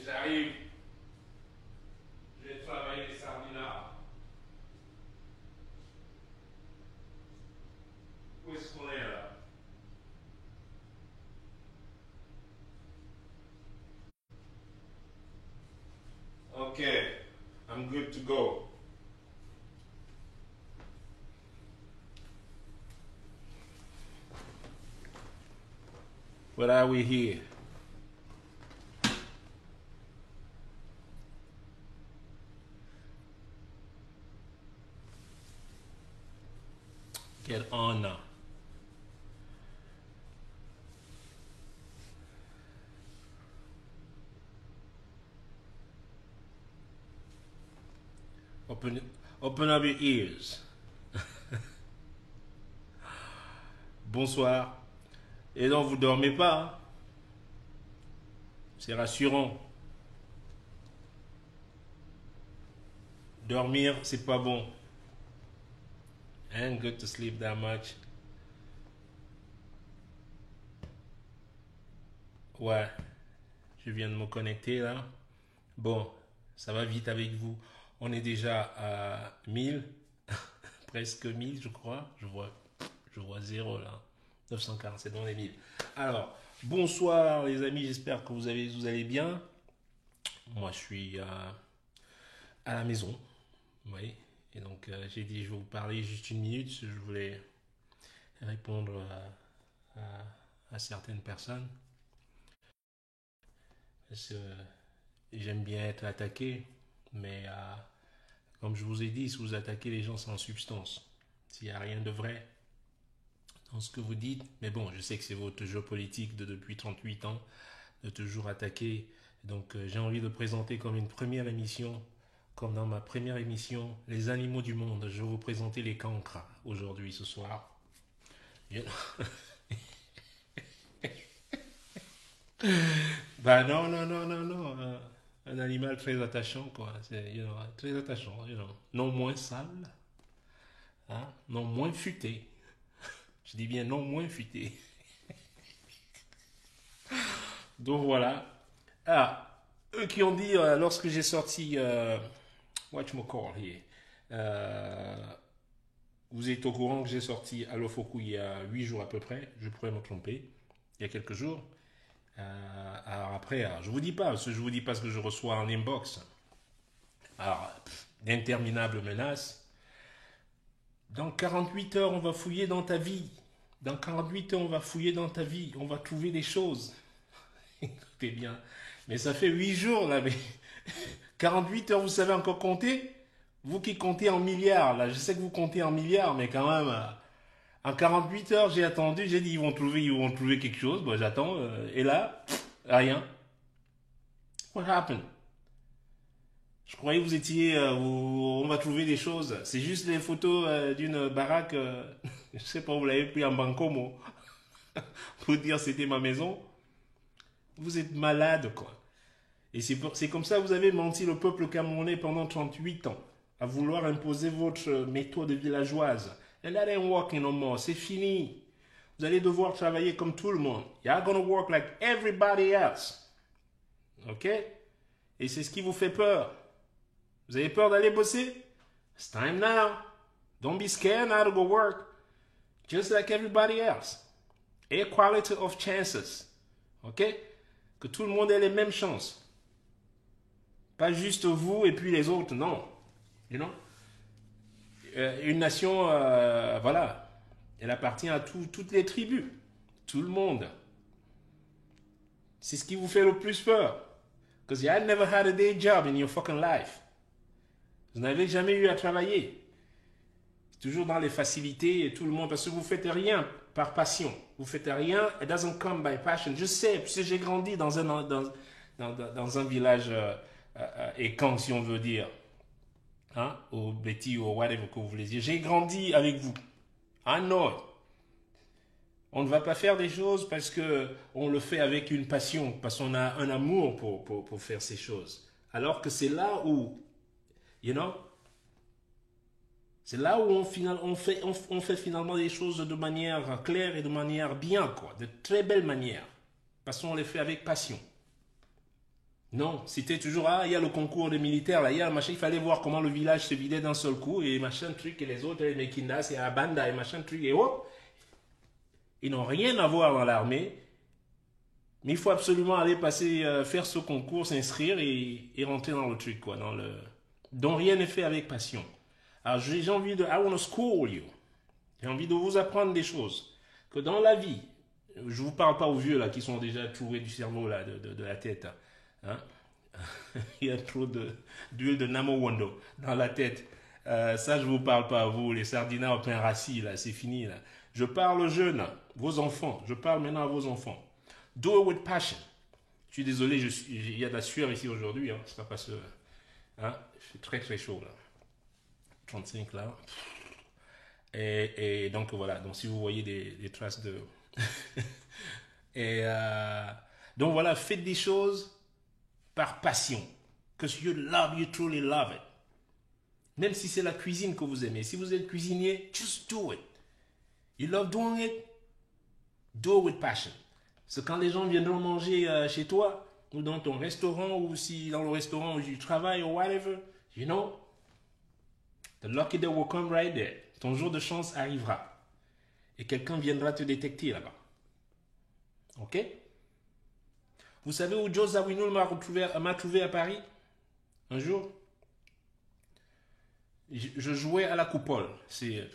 J'arrive, je vais travailler les sardines. Où est-ce qu'on est là? Okay, I'm good to go. What are we here? Get on now. Open, open up your ears. Bonsoir. Et donc, vous dormez pas, hein? C'est rassurant. Dormir, c'est pas bon. Ain't good to sleep that much. Ouais, je viens de me connecter là. Bon, ça va vite avec vous. On est déjà à 1000, presque 1000 je crois. Je vois 0 là. 940, c'est dans les 1000. Alors, bonsoir les amis, j'espère que vous allez bien. Moi, je suis à la maison. Oui. Et donc, j'ai dit, je vais vous parler juste une minute. Je voulais répondre à certaines personnes. Parce que j'aime bien être attaqué, mais comme je vous ai dit, si vous attaquez les gens sans substance, s'il n'y a rien de vrai dans ce que vous dites, mais bon, je sais que c'est votre jeu politique de depuis 38 ans, de toujours attaquer. Donc j'ai envie de présenter comme une première émission, comme dans ma première émission, les animaux du monde. Je vais vous présenter les cancres aujourd'hui, ce soir. Bah non, non, non, non, non. Un animal très attachant, quoi. C'est, très attachant, non moins sale, hein, non moins futé. Je dis bien non moins futé. Donc voilà. Ah, eux qui ont dit, lorsque j'ai sorti, whatchamacall here, euh, vous êtes au courant que j'ai sorti Alofoku il y a 8 jours à peu près, je pourrais me tromper, il y a quelques jours. Alors après, je vous dis pas, parce que je vous dis pas ce que je reçois en inbox. Alors, d'interminables menaces. Dans 48 heures, on va fouiller dans ta vie. Dans 48 heures, on va fouiller dans ta vie. On va trouver des choses. Écoutez bien. Mais ça fait 8 jours, là. Mais 48 heures, vous savez encore compter? Vous qui comptez en milliards, là. Je sais que vous comptez en milliards, mais quand même, en 48 heures, j'ai attendu. J'ai dit, ils vont trouver quelque chose. Bon, j'attends. Et là, rien. What happened? Je croyais que vous étiez, on va trouver des choses. C'est juste les photos d'une baraque, je sais pas, vous l'avez pris en bancomo pour dire c'était ma maison. Vous êtes malade, quoi. Et c'est comme ça que vous avez menti le peuple camerounais pendant 38 ans, à vouloir imposer votre méthode villageoise. And that ain't working no more. C'est fini. Vous allez devoir travailler comme tout le monde. You're gonna work like everybody else. Ok? Et c'est ce qui vous fait peur. Vous avez peur d'aller bosser? It's time now. Don't be scared now to go work. Just like everybody else. Equality of chances. OK? Que tout le monde ait les mêmes chances. Pas juste vous et puis les autres, non. You know? Une nation, voilà, elle appartient à toutes les tribus. Tout le monde. C'est ce qui vous fait le plus peur. Because you had never had a day job in your fucking life. Vous n'avez jamais eu à travailler. Toujours dans les facilités et tout le monde, parce que vous ne faites rien par passion. Vous ne faites rien, it doesn't come by passion. Je sais, parce que j'ai grandi dans un village écan, si on veut dire. Hein, au Betty ou au whatever que vous voulez dire. J'ai grandi avec vous. I know it. On ne va pas faire des choses parce qu'on le fait avec une passion, parce qu'on a un amour pour faire ces choses. Alors que c'est là où, you know, c'est là où on fait finalement des choses de manière claire et de manière bien, quoi, de très belle manière. Parce qu'on les fait avec passion. Non, c'était toujours, ah, il y a le concours des militaires, là, il y a le machin, il fallait voir comment le village se vidait d'un seul coup, et machin truc, et les autres, les Mekindas, et Abanda, et machin truc, et hop, ils n'ont rien à voir dans l'armée, mais il faut absolument aller passer, faire ce concours, s'inscrire et rentrer dans le truc, quoi, dans le... dont rien n'est fait avec passion. Alors j'ai envie de, I want to school you, j'ai envie de vous apprendre des choses, que dans la vie, je vous parle pas aux vieux, là, qui sont déjà trouvés du cerveau, là, de la tête, hein. Il y a trop d'huile de Namo Wando dans la tête. Ça, je vous parle pas à vous, les sardinats au pain rassis, là, c'est fini, là. Je parle aux jeunes, vos enfants. Je parle maintenant à vos enfants. Do it with passion. Je suis désolé, il y a de la sueur ici aujourd'hui, hein. C'est pas parce que, hein, il fait très très chaud, là. 35, là. Et donc, voilà. Donc, si vous voyez des traces de... et donc, voilà, faites des choses par passion. Because you love, you truly love it. Même si c'est la cuisine que vous aimez. Si vous êtes cuisinier, just do it. You love doing it, do it with passion. C'est quand les gens viendront manger chez toi, ou dans ton restaurant, ou si dans le restaurant où tu travailles, ou whatever, you know, the lucky day will come right there. Ton jour de chance arrivera. Et quelqu'un viendra te détecter là-bas. Ok? Vous savez où Joe Zawinul m'a trouvé à Paris? Un jour, je jouais à la coupole. C'est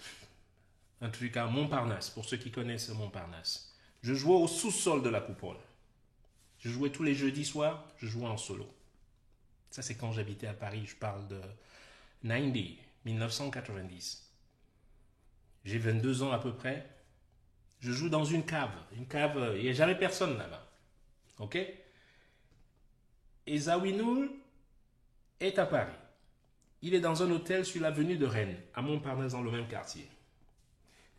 un truc à Montparnasse, pour ceux qui connaissent Montparnasse. Je jouais au sous-sol de la coupole. Je jouais tous les jeudis soirs, je jouais en solo. Ça, c'est quand j'habitais à Paris. Je parle de 1990. J'ai 22 ans à peu près. Je joue dans une cave. Une cave, il n'y a jamais personne là-bas. Ok? Et Zawinul est à Paris. Il est dans un hôtel sur l'avenue de Rennes, à Montparnasse, dans le même quartier.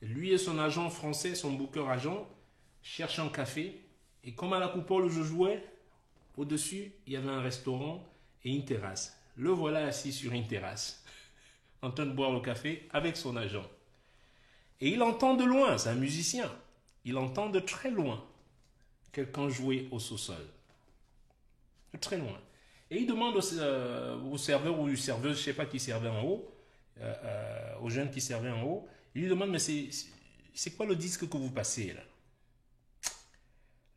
Lui et son agent français, son booker agent, cherchent un café. Et comme à la coupole où je jouais, au-dessus, il y avait un restaurant et une terrasse. Le voilà assis sur une terrasse, en train de boire le café avec son agent. Et il entend de loin, c'est un musicien, il entend de très loin quelqu'un jouer au sous-sol. De très loin. Et il demande au serveur ou serveuse, je ne sais pas qui servait en haut, aux jeunes qui servaient en haut, il lui demande, mais c'est quoi le disque que vous passez là?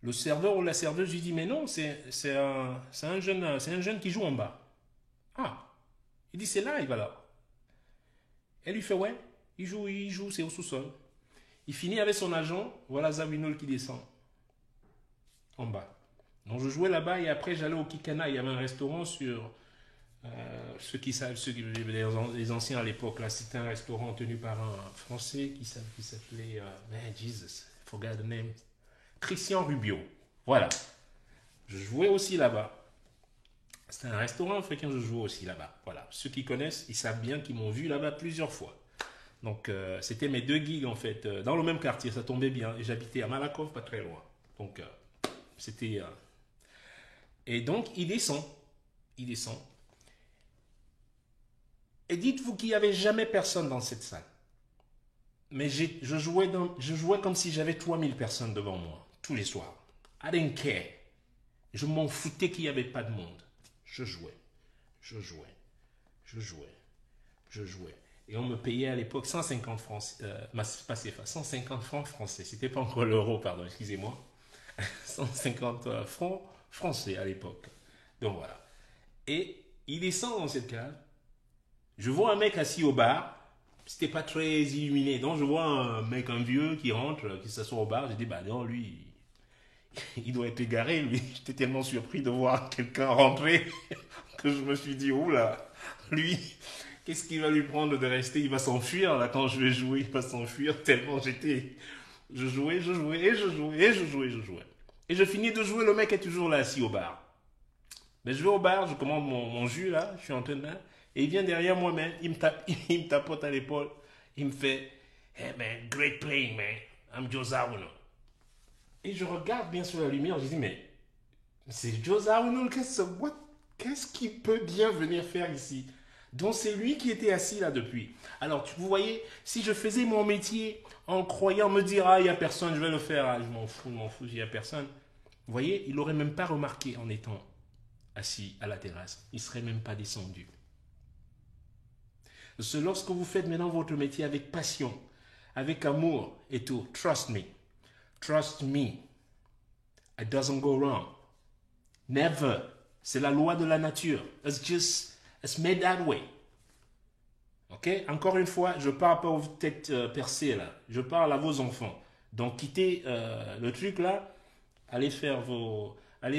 Le serveur ou la serveuse lui dit, mais non, c'est un jeune qui joue en bas. Ah, il dit, c'est live alors. Elle lui fait, ouais, il joue, c'est au sous-sol. Il finit avec son agent, voilà Zawinul qui descend en bas. Donc je jouais là-bas et après j'allais au Kikana, il y avait un restaurant sur... ceux qui savent, les anciens à l'époque, là, c'était un restaurant tenu par un Français qui s'appelait, man, Jesus, I forgot the name, Christian Rubio. Voilà. Je jouais aussi là-bas. C'était un restaurant africain, je jouais aussi là-bas. Voilà. Ceux qui connaissent, ils savent bien qu'ils m'ont vu là-bas plusieurs fois. Donc, c'était mes deux gigs, en fait, dans le même quartier. Ça tombait bien. Et j'habitais à Malakoff, pas très loin. Donc, c'était... Et donc, il descend. Il descend. Et dites-vous qu'il n'y avait jamais personne dans cette salle. Mais je jouais comme si j'avais 3000 personnes devant moi, tous les soirs. I didn't care. Je m'en foutais qu'il n'y avait pas de monde. Je jouais. Et on me payait à l'époque 150 francs, pas CFA, 150 francs français. C'était pas encore l'euro, pardon, excusez-moi. 150 francs français à l'époque. Donc voilà. Et il descend dans cette cave. Je vois un mec assis au bar. C'était pas très illuminé. Donc je vois un mec, un vieux qui rentre, qui s'assoit au bar. J'ai dit, bah non, lui, il doit être égaré, lui. J'étais tellement surpris de voir quelqu'un rentrer que je me suis dit, oula, lui, qu'est-ce qu'il va lui prendre de rester? Il va s'enfuir, là, quand je vais jouer, il va s'enfuir tellement j'étais... Je jouais. Et je finis de jouer, le mec est toujours là, assis au bar. Mais je vais au bar, je commande mon jus, là, je suis en train de... Et il vient derrière moi-même, il me tapote à l'épaule, il me fait, hey man, great playing, man, I'm Joe Zawinul. Et je regarde bien sur la lumière, je dis, mais c'est Joe Zawinul, qu'est-ce qu'il peut bien venir faire ici? Donc c'est lui qui était assis là depuis. Alors vous voyez, si je faisais mon métier en croyant me dire, ah, il n'y a personne, je vais le faire, ah, je m'en fous, il n'y a personne. Vous voyez, il n'aurait même pas remarqué en étant assis à la terrasse. Il ne serait même pas descendu. C'est lorsque vous faites maintenant votre métier avec passion, avec amour et tout, trust me, it doesn't go wrong. Never. C'est la loi de la nature. It's made that way. Ok? Encore une fois, je parle pas aux têtes percées là. Je parle à vos enfants. Donc quittez le truc là. Allez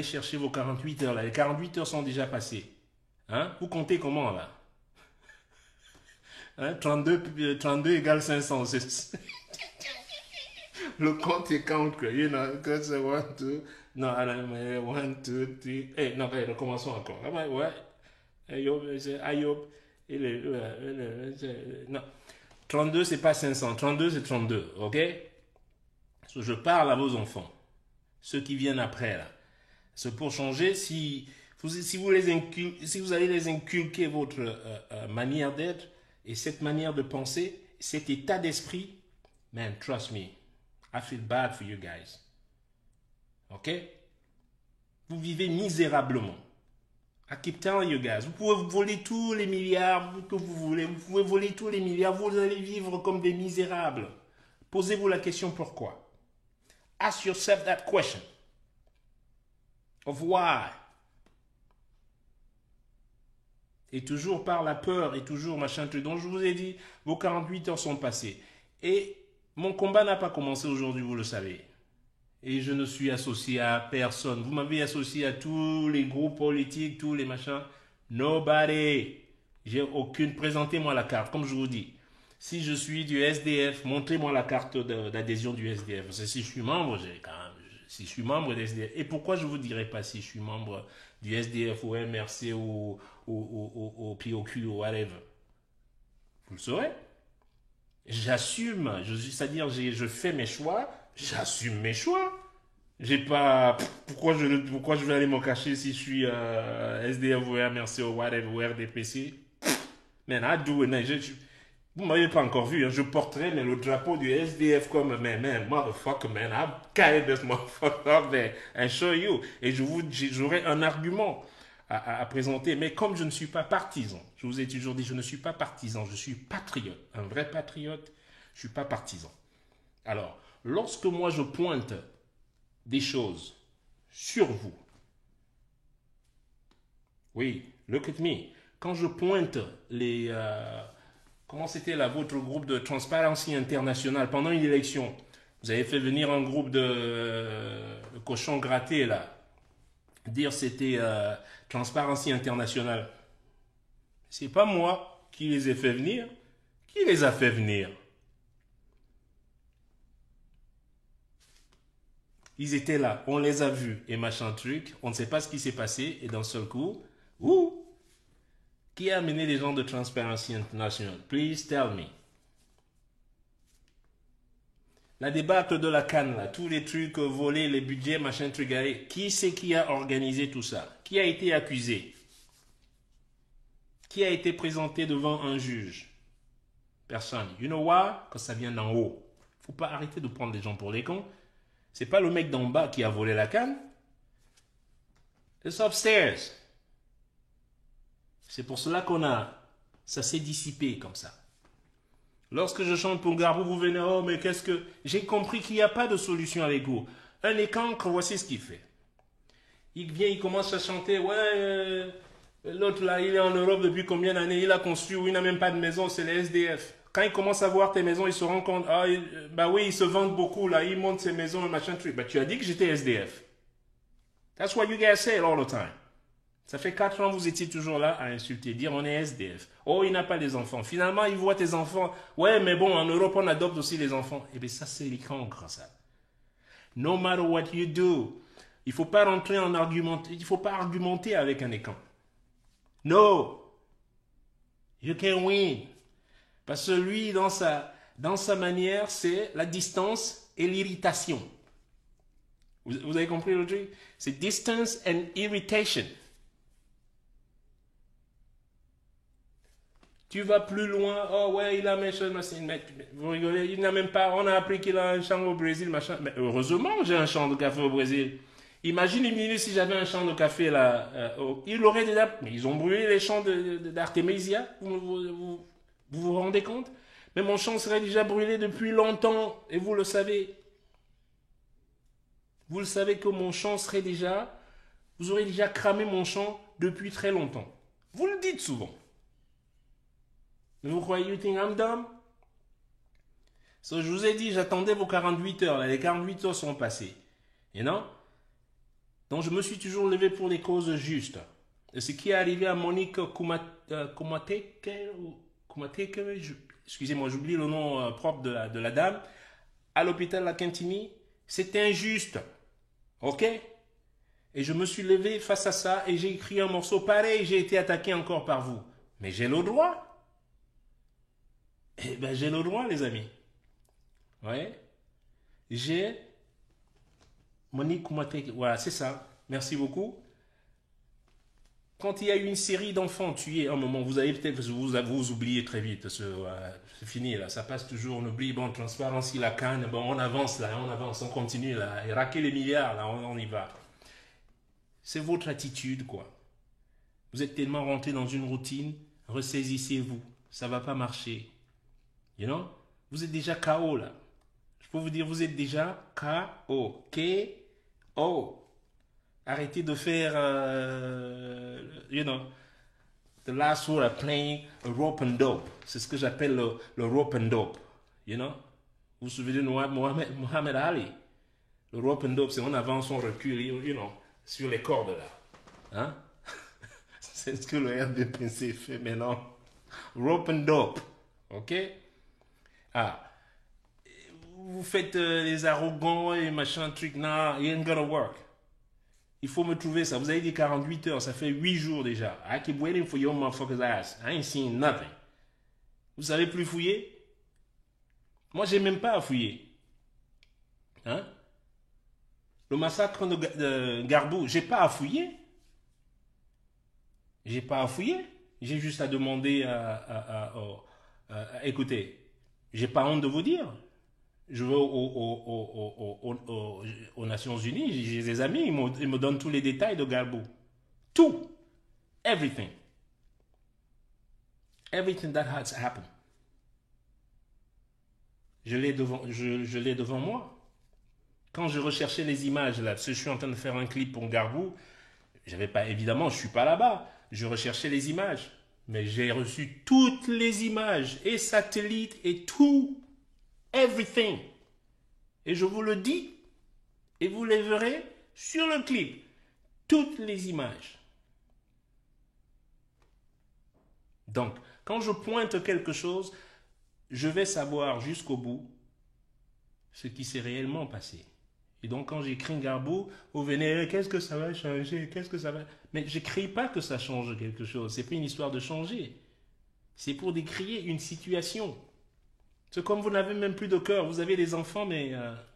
chercher vos 48 heures là. Les 48 heures sont déjà passées. Hein? Vous comptez comment là? Hein? 32 égale 500. Le compte est compte, quoi. You know, because I want to. Non, one, two, three. Non, recommençons encore. Ouais. Ayob. Non. 32, c'est pas 500. 32, c'est 32. OK? So, je parle à vos enfants. Ceux qui viennent après, là. C'est pour changer. Si vous allez les inculquer votre manière d'être et cette manière de penser, cet état d'esprit, man, trust me. I feel bad for you guys. Ok? Vous vivez misérablement. I keep telling you guys. Vous pouvez voler tous les milliards que vous voulez. Vous pouvez voler tous les milliards. Vous allez vivre comme des misérables. Posez-vous la question pourquoi. Ask yourself that question. Of why. Et toujours par la peur et toujours machin truc. Donc je vous ai dit, vos 48 heures sont passées. Et mon combat n'a pas commencé aujourd'hui, vous le savez. Et je ne suis associé à personne. Vous m'avez associé à tous les groupes politiques, tous les machins. Nobody. J'ai aucune. Présentez-moi la carte, comme je vous dis. Si je suis du SDF, montrez-moi la carte d'adhésion du SDF. Parce que si je suis membre, si je suis membre du SDF. Et pourquoi je ne vous dirai pas si je suis membre du SDF ou MRC ou POQ ou whatever? Vous le saurez. J'assume, c'est-à-dire je fais mes choix, j'assume mes choix. J'ai pas pourquoi je vais aller me cacher si je suis SDF ou MRC ou whatever ou RDPC. Man, I do it. Vous m'avez pas encore vu, hein, je porterai le drapeau du SDF comme man, motherfucker, man, I'll carry this motherfucker up there and show you. Et j'aurai un argument à présenter. Mais comme je ne suis pas partisan, je vous ai toujours dit, je ne suis pas partisan, je suis patriote. Un vrai patriote, je ne suis pas partisan. Alors, lorsque moi je pointe des choses sur vous, oui, look at me, quand je pointe les... comment c'était là, votre groupe de Transparency International pendant une élection, vous avez fait venir un groupe de cochons grattés là, dire c'était Transparency International. C'est pas moi qui les ai fait venir. Qui les a fait venir? Ils étaient là, on les a vus et machin truc, on ne sait pas ce qui s'est passé et d'un seul coup, qui a amené les gens de Transparency International? Please tell me. La débâcle de la canne, là, tous les trucs volés, les budgets, machin truc, qui c'est qui a organisé tout ça? Qui a été accusé? Qui a été présenté devant un juge? Personne. You know why? Quand ça vient d'en haut. Faut pas arrêter de prendre les gens pour les cons. C'est pas le mec d'en bas qui a volé la canne. It's upstairs. C'est pour cela ça s'est dissipé comme ça. Lorsque je chante pour Garbou, vous venez, oh mais qu'est-ce que... J'ai compris qu'il n'y a pas de solution avec vous. Un écancre, voici ce qu'il fait. Il vient, il commence à chanter, ouais, l'autre là, il est en Europe depuis combien d'années, il a construit, ou il n'a même pas de maison, c'est les SDF. Quand il commence à voir tes maisons, il se rend compte, bah oui, ils se vendent beaucoup là, ils montent ces maisons, machin truc. Bah tu as dit que j'étais SDF. That's what you guys say all the time. Ça fait 4 ans, vous étiez toujours là à insulter, dire on est SDF. Oh, il n'a pas les enfants. Finalement, il voit tes enfants. Ouais, mais bon, en Europe, on adopte aussi les enfants. Eh bien, ça, c'est les cancres, ça. No matter what you do, il ne faut pas rentrer en argument. Il ne faut pas argumenter avec un écran. No. You can win. Parce que lui, dans sa manière, c'est la distance et l'irritation. Vous avez compris le truc? C'est distance and irritation. Tu vas plus loin, oh ouais, il a mes choses, vous rigolez, il n'a même pas, on a appris qu'il a un champ au Brésil, machin. Mais heureusement, j'ai un champ de café au Brésil. Imagine une minute si j'avais un champ de café là. Ils l'auraient déjà. Mais ils ont brûlé les champs d'Artemisia. Vous vous rendez compte? Mais mon champ serait déjà brûlé depuis longtemps. Et vous le savez. Vous le savez que mon champ serait déjà. Vous aurez déjà cramé mon champ depuis très longtemps. Vous le dites souvent. Mais vous croyez, you think I'm dumb? So, je vous ai dit, j'attendais vos 48 heures. Là, les 48 heures sont passées. Et non? Donc, je me suis toujours levé pour des causes justes. Et ce qui est arrivé à Monique Kumateke, excusez-moi, j'oublie le nom propre de la dame, à l'hôpital La Quintini, c'était injuste. Ok? Et je me suis levé face à ça et j'ai écrit un morceau pareil, j'ai été attaqué encore par vous. Mais j'ai le droit. Eh bien, j'ai le droit, les amis. Ouais. J'ai Monique Kumateke, voilà, c'est ça. Merci beaucoup. Quand il y a eu une série d'enfants tués, un moment, vous allez peut-être vous oubliez très vite. C'est fini là, ça passe toujours, on oublie. Bon, transparency, la canne, bon, on avance là, on continue là. Et raquer les milliards là, on y va. C'est votre attitude quoi. Vous êtes tellement rentré dans une routine, ressaisissez-vous. Ça va pas marcher. You know? Vous êtes déjà KO là. Je peux vous dire, vous êtes déjà KO. K.O. Arrêtez de faire, you know, the last word are playing a rope and dope. C'est ce que j'appelle le rope and dope. You know? Vous vous souvenez de Mohamed Ali? Le rope and dope, c'est on avance, on recule, you know, sur les cordes là. Hein? C'est ce que le RDPC fait maintenant. Rope and dope. Ok? Ah. Vous faites les arrogants et machin truc. Nah, it ain't gonna work. Il faut me trouver ça. Vous avez dit 48 heures, ça fait 8 jours déjà. I keep waiting for your motherfucker's ass. I ain't seen nothing. Vous savez plus fouiller? Moi, j'ai même pas à fouiller. Hein? Le massacre de Garbou, j'ai pas à fouiller. J'ai pas à fouiller. J'ai juste à demander écoutez, j'ai pas honte de vous dire. Je vais aux Nations Unies, j'ai des amis, ils me donnent tous les détails de Garbou. Tout. Everything. Everything that has happened. Je l'ai devant moi. Quand je recherchais les images, là, parce que je suis en train de faire un clip pour Garbou, j'avais pas, évidemment, je suis pas là-bas. Je recherchais les images. Mais j'ai reçu toutes les images, et satellites, et tout. Everything. Et je vous le dis, et vous les verrez sur le clip. Toutes les images. Donc, quand je pointe quelque chose, je vais savoir jusqu'au bout ce qui s'est réellement passé. Et donc, quand j'écris Garbou, vous venez, qu'est-ce que ça va changer? Qu'est-ce que ça va... Mais je ne crie pas que ça change quelque chose. Ce n'est pas une histoire de changer. C'est pour décrire une situation. C'est comme vous n'avez même plus de cœur. Vous avez des enfants, mais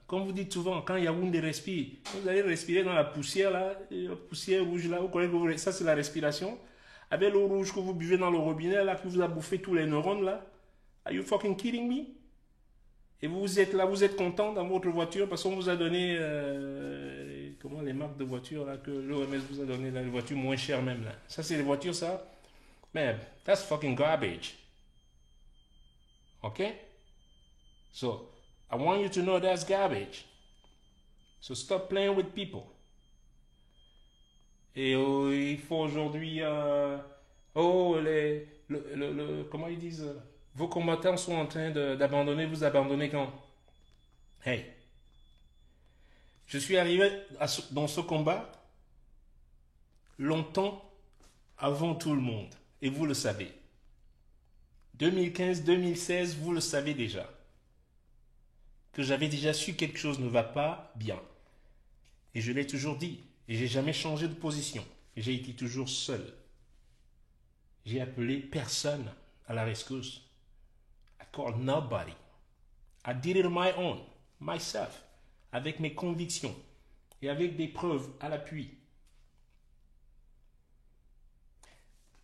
comme vous dites souvent, quand Yaoundé respire, vous allez respirer dans la poussière, là, la poussière rouge, là, vous connaissez que vous... ça c'est la respiration. Avec l'eau rouge que vous buvez dans le robinet, là, qui vous a bouffé tous les neurones, là. Are you fucking kidding me? Et vous êtes là, vous êtes content dans votre voiture parce qu'on vous a donné, comment les marques de voitures là, que l'OMS vous a donné, là, les voitures moins chères même là. Ça c'est les voitures ça. Man, that's fucking garbage. Ok? So, I want you to know that's garbage. So stop playing with people. Et il faut aujourd'hui, comment ils disent? Vos combattants sont en train d'abandonner, vous abandonnez quand? Hey, je suis arrivé dans ce combat longtemps avant tout le monde. Et vous le savez. 2015, 2016, vous le savez déjà. Que j'avais déjà su quelque chose ne va pas bien. Et je l'ai toujours dit. Et j'ai jamais changé de position. Et j'ai été toujours seul. J'ai appelé personne à la rescousse. I called nobody. I did it on my own, myself, avec mes convictions et avec des preuves à l'appui.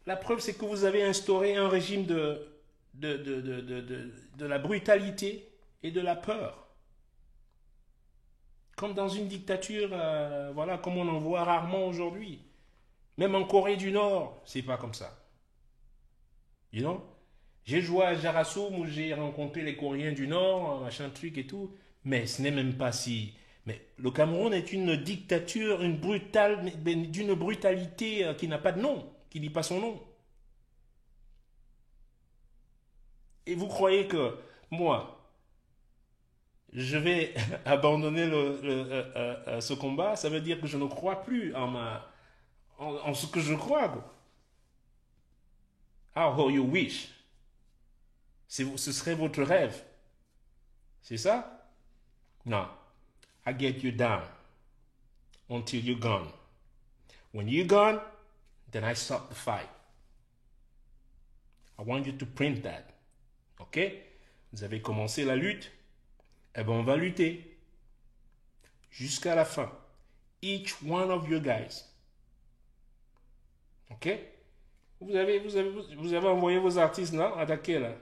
La preuve, c'est que vous avez instauré un régime de la brutalité et de la peur. Comme dans une dictature, voilà, comme on en voit rarement aujourd'hui. Même en Corée du Nord, c'est pas comme ça. You know? J'ai joué à Jarasum où j'ai rencontré les Coréens du Nord, machin truc et tout, mais ce n'est même pas si. Mais le Cameroun est une dictature, d'une brutalité qui n'a pas de nom, qui dit pas son nom. Et vous croyez que moi, je vais abandonner ce combat? Ça veut dire que je ne crois plus en ce que je crois, quoi. How you wish. Ce serait votre rêve. C'est ça? Non. I get you down until you're gone. When you're gone, then I stop the fight. I want you to print that. OK? Vous avez commencé la lutte. Eh bien, on va lutter jusqu'à la fin. Each one of you guys. OK? Vous avez envoyé vos artistes là, attaquer là.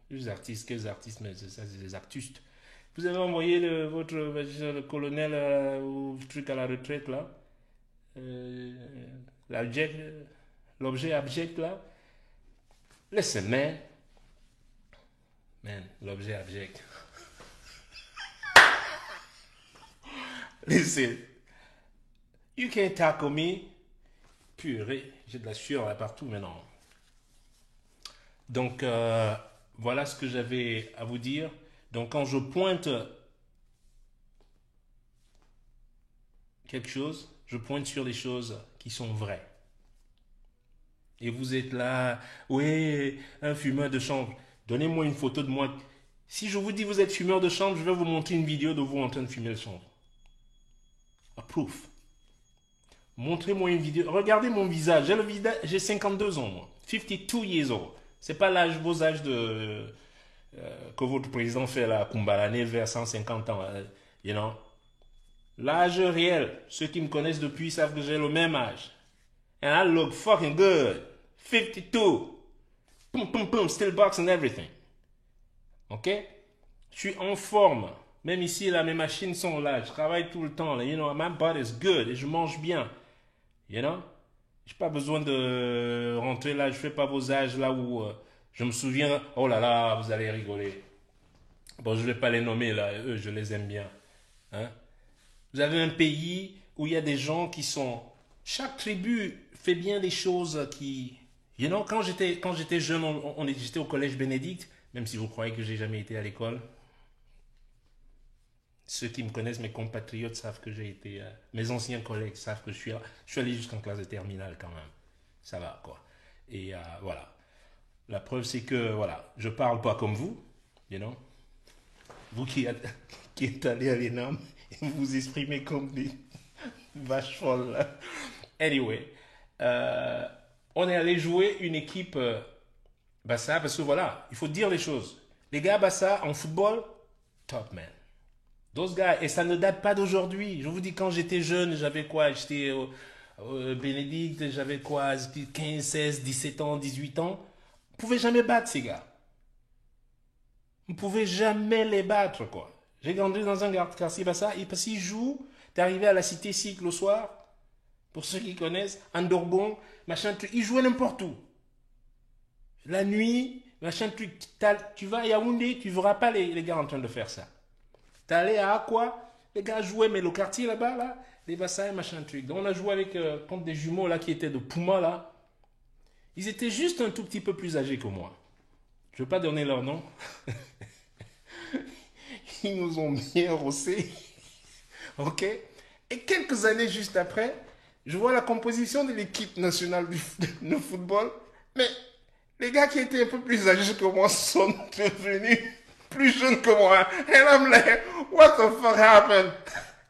Les artistes, quels artistes? Mais ça, c'est des artistes. Vous avez envoyé le colonel au truc à la retraite là. L'objet abject là. Listen, man. Man, l'objet abject. Listen. You can't tackle me. Purée, j'ai de la sueur là partout maintenant. Donc, voilà ce que j'avais à vous dire. Donc, quand je pointe quelque chose, je pointe sur les choses qui sont vraies. Et vous êtes là, oui, un fumeur de chanvre. Donnez-moi une photo de moi. Si je vous dis vous êtes fumeur de chanvre, je vais vous montrer une vidéo de vous en train de fumer le chanvre. A proof. Montrez-moi une vidéo. Regardez mon visage. J'ai 52 ans, moi. 52 years old. C'est pas vos âges que votre président fait là, Kumbalané vers 150 ans. You know? L'âge réel. Ceux qui me connaissent depuis savent que j'ai le même âge. And I look fucking good. 52. Pum, pum, pum, still boxing everything. OK? Je suis en forme. Même ici, là, mes machines sont là. Je travaille tout le temps. Là. You know, my body is good. Et je mange bien. You know? J'ai pas besoin de rentrer là. Je fais pas vos âges là où je me souviens. Oh là là, vous allez rigoler. Bon, je vais pas les nommer là. Eux, je les aime bien. Hein? Vous avez un pays où il y a des gens qui sont. Chaque tribu fait bien des choses qui. You know, quand j'étais jeune, j'étais au collège Bénédicte, même si vous croyez que j'ai jamais été à l'école. Ceux qui me connaissent, mes compatriotes savent que j'ai été. Mes anciens collègues savent que je suis allé jusqu'en classe de terminale quand même. Ça va, quoi. Et voilà. La preuve, c'est que, voilà, je parle pas comme vous, you know. Vous qui êtes allé à l'ENAM, vous vous exprimez comme des vaches folles, là. Anyway, on est allé jouer une équipe Bassa, parce que voilà, il faut dire les choses. Les gars Bassa, en football, top, man. Those guys, et ça ne date pas d'aujourd'hui. Je vous dis, quand j'étais jeune, j'avais quoi? J'étais au Bénédicte, j'avais quoi? 15, 16, 17 ans, 18 ans. Vous ne pouvez jamais battre ces gars. Vous ne pouvez jamais les battre, quoi. J'ai grandi dans un quartier Bassa, et parce qu'ils jouent, t'es arrivé à la cité Cycle le soir, pour ceux qui connaissent, Andorgon, machin, ils jouaient n'importe où. La nuit, machin, tu vas à Yaoundé, tu ne verras pas les gars en train de faire ça. T'es allé à Aqua, les gars jouaient, mais le quartier là-bas, là, les Bassas et machin truc. Donc on a joué avec contre des jumeaux là qui étaient de Puma là. Ils étaient juste un tout petit peu plus âgés que moi. Je ne veux pas donner leur nom. Ils nous ont bien rossé. OK? Et quelques années juste après, je vois la composition de l'équipe nationale de football. Mais les gars qui étaient un peu plus âgés que moi sont devenus plus jeunes que moi. And I'm like, what the fuck happened?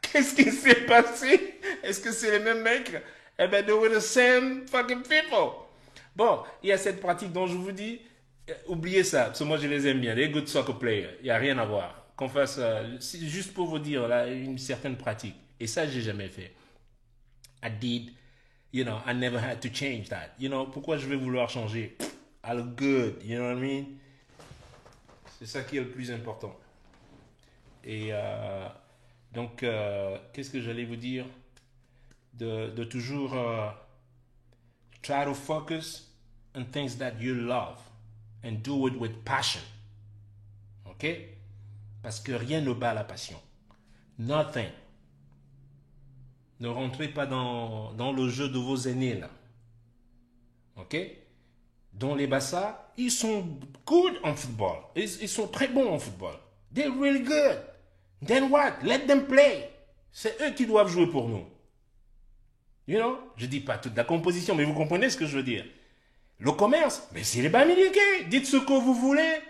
Qu'est-ce qui s'est passé? Est-ce que c'est les mêmes mecs? Eh ben, they were the same fucking people. Bon, il y a cette pratique dont je vous dis, oubliez ça, parce que moi je les aime bien, les good soccer players, il n'y a rien à voir. Qu'on fasse, c'est juste pour vous dire, là, une certaine pratique. Et ça, j'ai jamais fait. I did, you know, I never had to change that. You know, pourquoi je vais vouloir changer? I look good, you know what I mean? C'est ça qui est le plus important. Et Donc, qu'est-ce que j'allais vous dire? De toujours try to focus on things that you love and do it with passion. OK? Parce que rien ne bat la passion. Nothing. Ne rentrez pas dans le jeu de vos aînés, là. OK? Dans les Bassa, ils sont good en football. Ils sont très bons en football. They're really good. Then what? Let them play. C'est eux qui doivent jouer pour nous. You know? Je dis pas toute la composition, mais vous comprenez ce que je veux dire. Le commerce, mais c'est les Bamileke. Dites ce que vous voulez.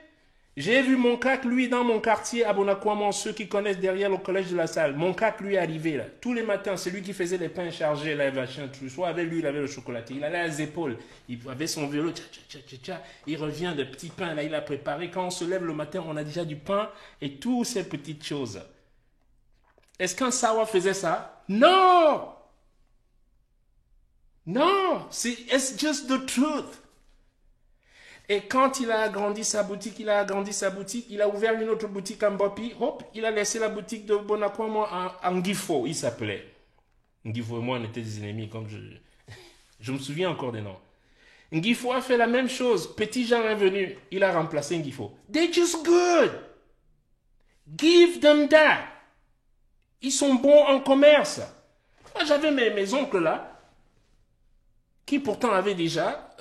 J'ai vu mon cac, lui, dans mon quartier à Bonakwamo, ceux qui connaissent derrière le collège de la salle. Mon cac, lui, est arrivé là. Tous les matins, c'est lui qui faisait les pains chargés, là, machin, tout. Soit avec lui, il avait le chocolatier. Il allait à les épaules. Il avait son vélo, tcha, tcha, tcha, tcha. Il revient de petits pains, là, il a préparé. Quand on se lève le matin, on a déjà du pain et toutes ces petites choses. Est-ce qu'un Sawa faisait ça? Non! Non! It's just the truth. Et quand il a agrandi sa boutique, il a ouvert une autre boutique en Bopi, hop, il a laissé la boutique de Bonakwamo en Ngifo, il s'appelait. Ngifo et moi, on était des ennemis, comme je me souviens encore des noms. Ngifo a fait la même chose. Petit Jean est venu, il a remplacé Ngifo. They're just good. Give them that. Ils sont bons en commerce. Moi, j'avais mes oncles là, qui pourtant avaient déjà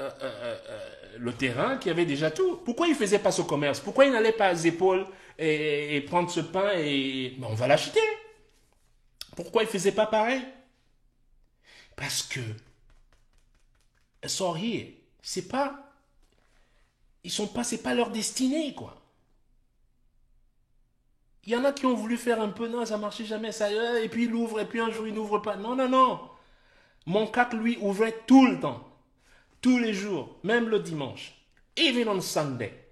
le terrain, qui avait déjà tout. Pourquoi ils ne faisaient pas ce commerce? Pourquoi ils n'allaient pas aux épaules et prendre ce pain et... Ben, on va l'acheter. Pourquoi ils ne faisaient pas pareil? Parce que, sorry, c'est pas... c'est pas leur destinée, quoi. Il y en a qui ont voulu faire un peu, non, ça ne marchait jamais, ça, et puis il ouvre, et puis un jour il n'ouvre pas. Non, non, non. Mon cac, lui, ouvrait tout le temps. Tous les jours, même le dimanche. Even on Sunday.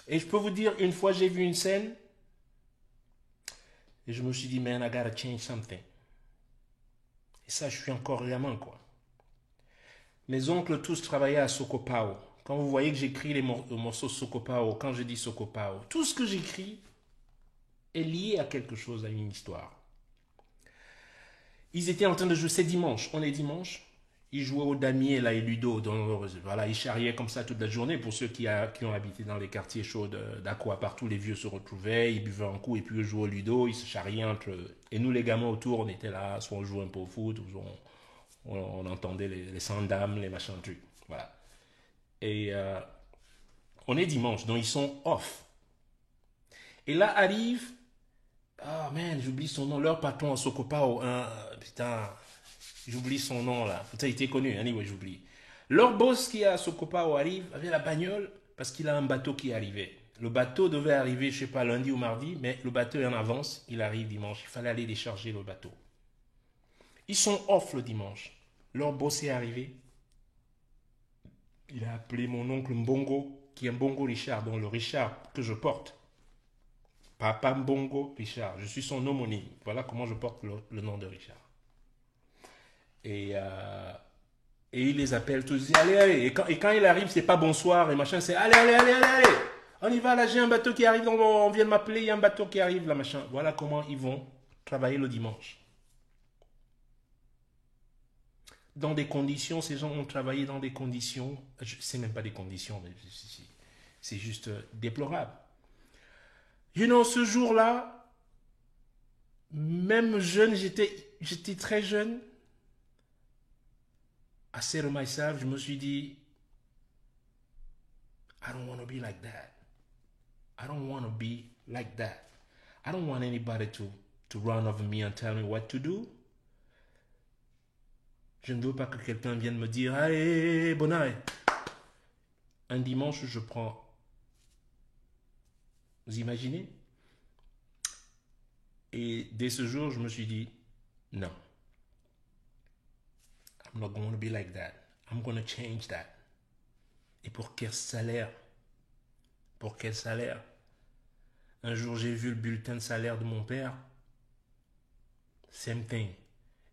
Et je peux vous dire, une fois j'ai vu une scène, et je me suis dit, man, I gotta change something. Et ça, je suis encore gamin, quoi. Mes oncles tous travaillaient à Sokopao. Quand vous voyez que j'écris le morceau Sokopao, quand je dis Sokopao, tout ce que j'écris est lié à quelque chose, à une histoire. Ils étaient en train de jouer, c'est dimanche, on est dimanche. Ils jouaient au damier là, et Ludo. Voilà, ils charriaient comme ça toute la journée. Pour ceux qui ont habité dans les quartiers chauds d'Aqua, partout, les vieux se retrouvaient, ils buvaient un coup et puis ils jouaient au Ludo, ils se charriaient entre eux. Et nous, les gamins autour, on était là, soit on jouait un peu au foot, ou on entendait les sandames, les machins trucs. Voilà. Et on est dimanche, donc ils sont off. Et là arrive... Ah, man, j'oublie son nom. Leur patron à Sokopao. Putain, j'oublie son nom là. Putain, il était connu. Anyway, j'oublie. Leur boss qui est à Sokopao arrive avec la bagnole parce qu'il a un bateau qui est arrivé. Le bateau devait arriver, je sais pas, lundi ou mardi, mais le bateau est en avance. Il arrive dimanche. Il fallait aller décharger le bateau. Ils sont off le dimanche. Leur boss est arrivé. Il a appelé mon oncle Mbongo, qui est Mbongo Richard, dont le Richard que je porte. Papa Mbongo Richard, je suis son homonyme. Voilà comment je porte le nom de Richard. Et il les appelle tous, ils disent allez, allez. Et quand il arrive, c'est pas bonsoir et machin, c'est allez, allez, allez, allez, allez. On y va, là, j'ai un bateau qui arrive, on vient de m'appeler, il y a un bateau qui arrive, là, machin. Voilà comment ils vont travailler le dimanche. Dans des conditions, ces gens ont travaillé dans des conditions, je ne sais même pas des conditions, mais c'est juste déplorable. You know, ce jour-là, même jeune, j'étais très jeune. I said to myself, je me suis dit, I don't want to be like that. I don't want to be like that. I don't want anybody to run over me and tell me what to do. Je ne veux pas que quelqu'un vienne me dire, allez, Bonaï. Un dimanche, je prends. Vous imaginez? Et dès ce jour, je me suis dit, non. I'm not going to be like that. I'm going to change that. Et pour quel salaire? Pour quel salaire? Un jour, j'ai vu le bulletin de salaire de mon père. Same thing.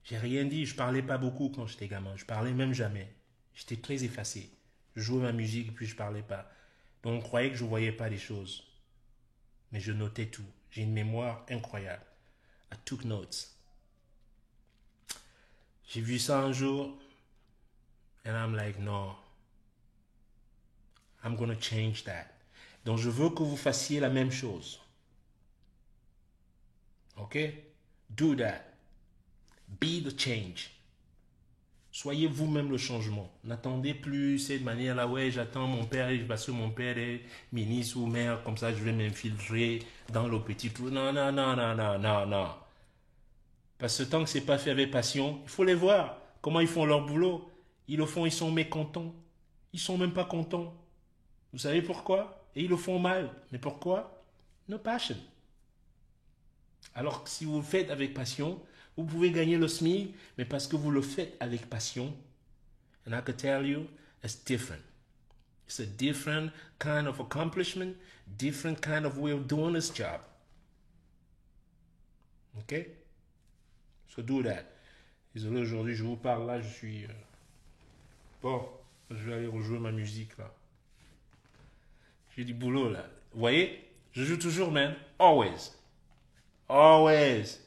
J'ai rien dit, je parlais pas beaucoup quand j'étais gamin. Je parlais même jamais. J'étais très effacé. Je jouais ma musique et puis je parlais pas. Donc on croyait que je voyais pas les choses. mais je notais tout. J'ai une mémoire incroyable. I took notes. J'ai vu ça un jour, and I'm like, no, I'm gonna change that. Donc, je veux que vous fassiez la même chose. OK? Do that. Be the change. Soyez vous-même le changement. N'attendez plus cette manière-là, ouais, j'attends mon père, parce que mon père est ministre ou maire, comme ça je vais m'infiltrer dans le petit trou. Non, non, non, non, non, non, non. Parce que tant que c'est pas fait avec passion, il faut les voir. Comment ils font leur boulot. Ils le font, ils sont mécontents. Ils sont même pas contents. Vous savez pourquoi? Et ils le font mal. Mais pourquoi? No passion. Alors que si vous le faites avec passion, vous pouvez gagner le SMIC, mais parce que vous le faites avec passion. And I can tell you, it's different. It's a different kind of accomplishment, different kind of way of doing this job. OK? So do that. Désolé, aujourd'hui, je vous parle là, je suis... Bon, je vais aller rejouer ma musique là. J'ai du boulot là. Vous voyez? Je joue toujours, man. Always. Always.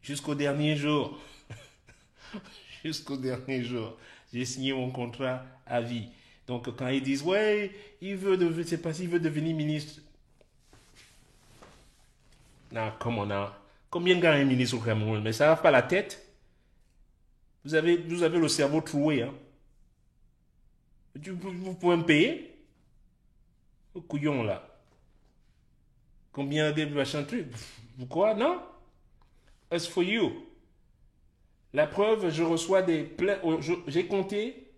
Jusqu'au dernier jour. Jusqu'au dernier jour. J'ai signé mon contrat à vie. Donc, quand ils disent, ouais, c'est pas s'il veut devenir ministre. Non, comment non? Combien de gars un ministre au Cameroun? Mais ça va pas la tête. Vous avez le cerveau troué, hein? Vous pouvez me payer? Au couillon, là. Combien de machin truc? Vous quoi? Non? As for you. La preuve, je reçois j'ai compté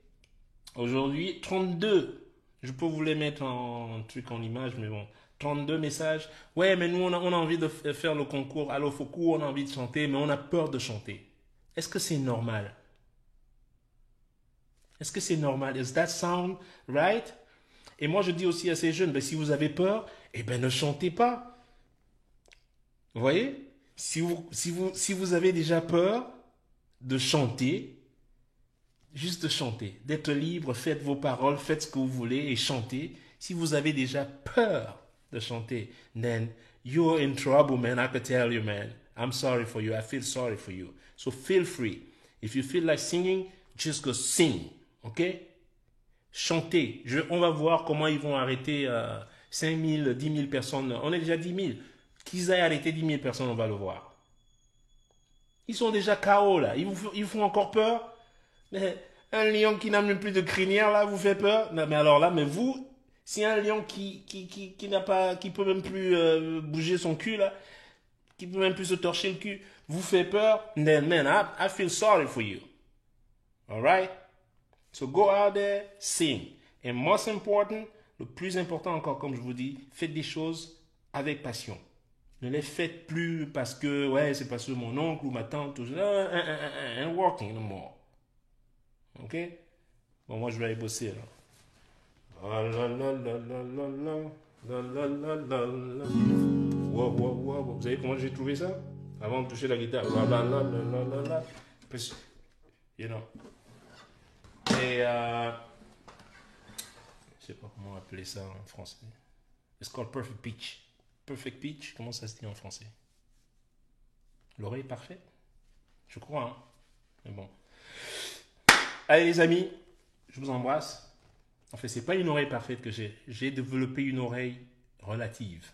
aujourd'hui 32. Je peux vous les mettre en truc en image, mais bon. 32 messages. Ouais, mais nous, on a envie de faire le concours à l'Ofoku, on a envie de chanter, mais on a peur de chanter. Est-ce que c'est normal? Est-ce que c'est normal? Does that sound right? Et moi, je dis aussi à ces jeunes, ben, si vous avez peur, eh ben, ne chantez pas. Vous voyez? Si vous avez déjà peur de chanter, juste de chanter, d'être libre, faites vos paroles, faites ce que vous voulez et chantez. Si vous avez déjà peur de chanter, then you're in trouble, man. I can tell you, man. I'm sorry for you. I feel sorry for you. So feel free. If you feel like singing, just go sing. OK? Chantez. On va voir comment ils vont arrêter 5 000, 10 000 personnes. On est déjà 10 000. Qu'ils aient arrêté 10 000 personnes, on va le voir. Ils sont déjà KO là. Ils vous font encore peur. Mais un lion qui n'a même plus de crinière là vous fait peur. Non, mais alors là, mais vous, si un lion qui n'a pas, qui peut même plus bouger son cul là, qui peut même plus se torcher le cul, vous fait peur, then man, I feel sorry for you. Alright? So go out there, sing. And most important, le plus important encore, comme je vous dis, faites des choses avec passion. Ne les faites plus parce que, ouais, c'est parce que mon oncle ou ma tante, tout ça, and working no more. Ok? Bon, moi, je vais aller bosser, là. La la la la la la la la la la la. Wow, wow, wow. Vous savez comment j'ai trouvé ça? Avant de toucher la guitare. La la la la la la. You know. Et, je sais pas comment appeler ça en français. It's called perfect pitch. Perfect pitch, comment ça se dit en français? L'oreille parfaite? Je crois, hein? Mais bon. Allez les amis, je vous embrasse. En fait, c'est pas une oreille parfaite que j'ai. J'ai développé une oreille relative.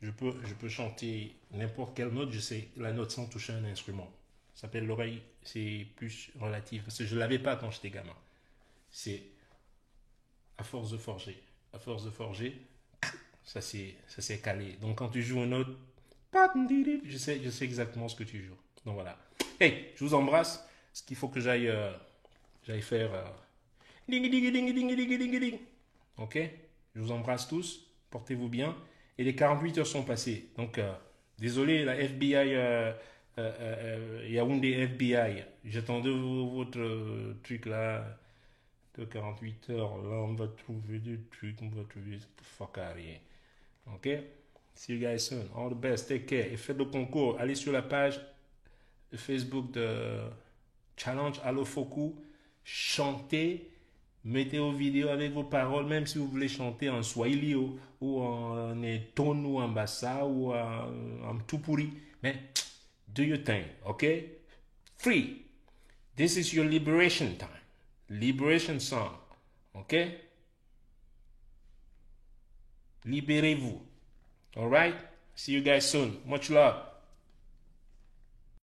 Je peux chanter n'importe quelle note, je sais la note sans toucher un instrument. Ça s'appelle l'oreille, c'est plus relative. Parce que je ne l'avais pas quand j'étais gamin. C'est à force de forger. À force de forger, ça s'est calé. Donc quand tu joues une note, je sais exactement ce que tu joues. Donc voilà. Hey, je vous embrasse. Ce qu'il faut que j'aille faire ding ding ding ding ding ding ding. Ok. Je vous embrasse tous. Portez-vous bien. Et les 48 heures sont passées. Donc désolé la FBI Yaoundé FBI. J'attendais votre truc là de 48 heures. Là on va trouver des trucs. On va trouver fuck out here. Ok. See you guys soon. All the best. Take care. Et faites le concours. Allez sur la page Facebook de Challenge Alofoku. Chantez Mettez vos vidéos avec vos paroles, même si vous voulez chanter en Swahili ou en Eton ou en Bassa ou en tout pourri. Mais do your thing, okay? Free. This is your liberation time. Liberation song, okay? Libérez-vous. All right? See you guys soon. Much love.